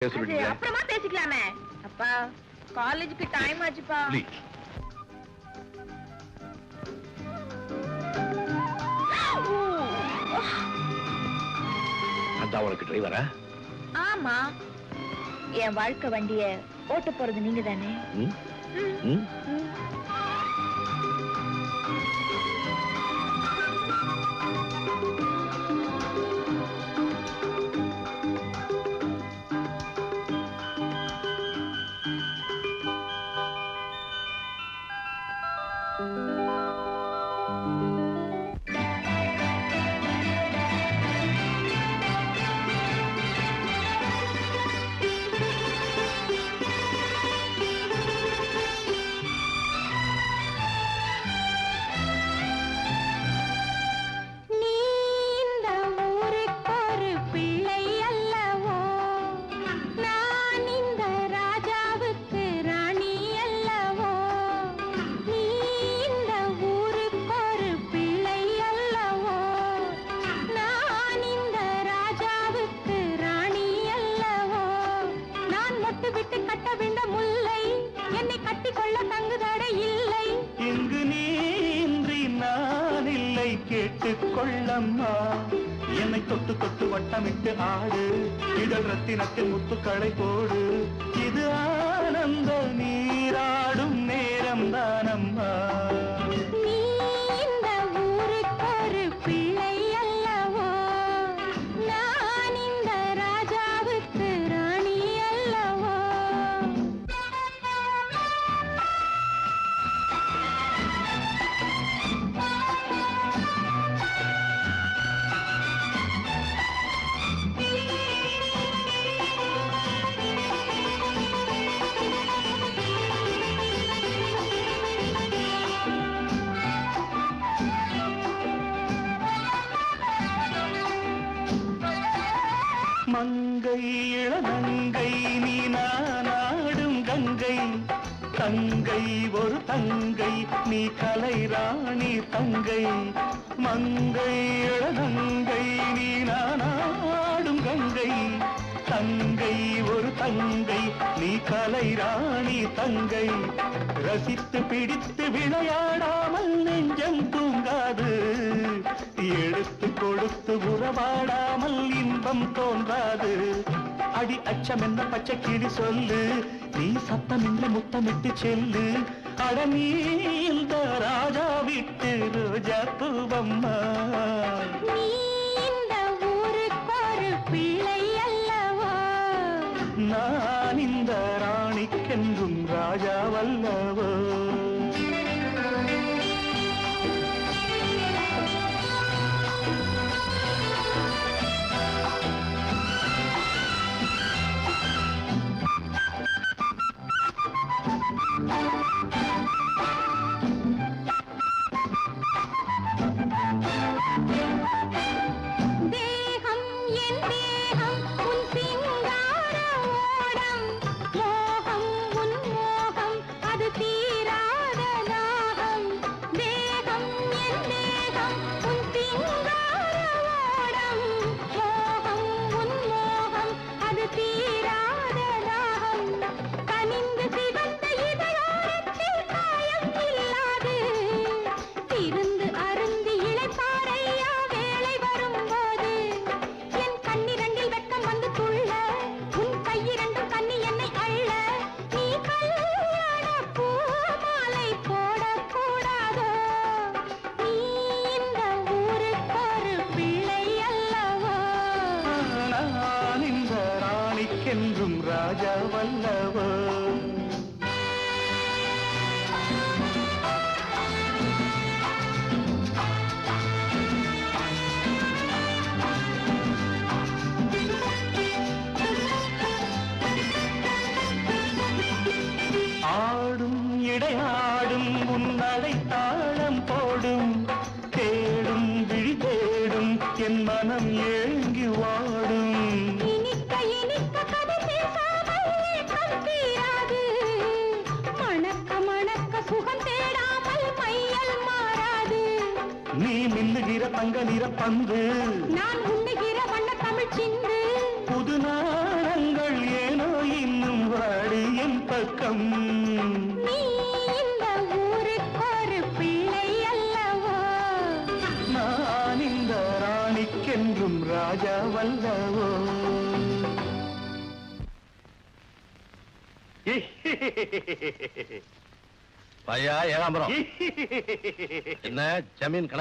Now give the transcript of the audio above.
அப்புறமா பேசிக்கலாமே. அப்பா காலேஜுக்கு டைம் ஆச்சுப்பா. அதான் உனக்கு டிரைவரா? ஆமா, என் வாழ்க்கை வண்டிய ஓட்ட போறது நீங்க தானே. கேட்டுக்கொள்ளம்மா, என்னை தொட்டு தொட்டு வட்டமிட்டு ஆடு, இதழ் ரத்தினத்தில் முத்துக்களை போடு, இது ஆனந்த நீராடும் நேரம் தானம்மா. மங்கை இளநங்கை நீ நாடும் கங்கை, தங்கை ஒரு தங்கை நீ கலை ராணி தங்கை. மங்கை இளநங்கை நீ நாடும் கங்கை, தங்கை ஒரு தங்கை நீ கலை ராணி தங்கை. ரசித்து பிடித்து விளையாடாமல் நெஞ்சம் தூங்காது, எடுத்து கொடுத்து உறவாடாமல் இன்பம் தோன்றாது. அடி அச்சம் என்ன பச்சை கிளி சொல்லு, நீ சத்தமின்றி முத்தமிட்டு செல்லு. அட நீ இந்த ராஜா விட்டு ரோஜா பூவம்மா. நான் இந்த ராணிக்கென்றும் ராஜா வல்லவோ. என்றும் ராஜா வல்லவோ. ஆடும் இடையாடும் உன்னடை தாளம் போடும், தேடும் விழி தேடும் என் மனம் ஏங்கி வாடும். நீ மின்னுகிற தங்க நிற பந்து, நான் உண்ணுகிற வண்ண தமிழ் சிந்து. புது நாளங்கள் ஏன் என்றும் ராஜா வல்லவோ. பையா ஏகாம்பரம் என்ன ஜமீன்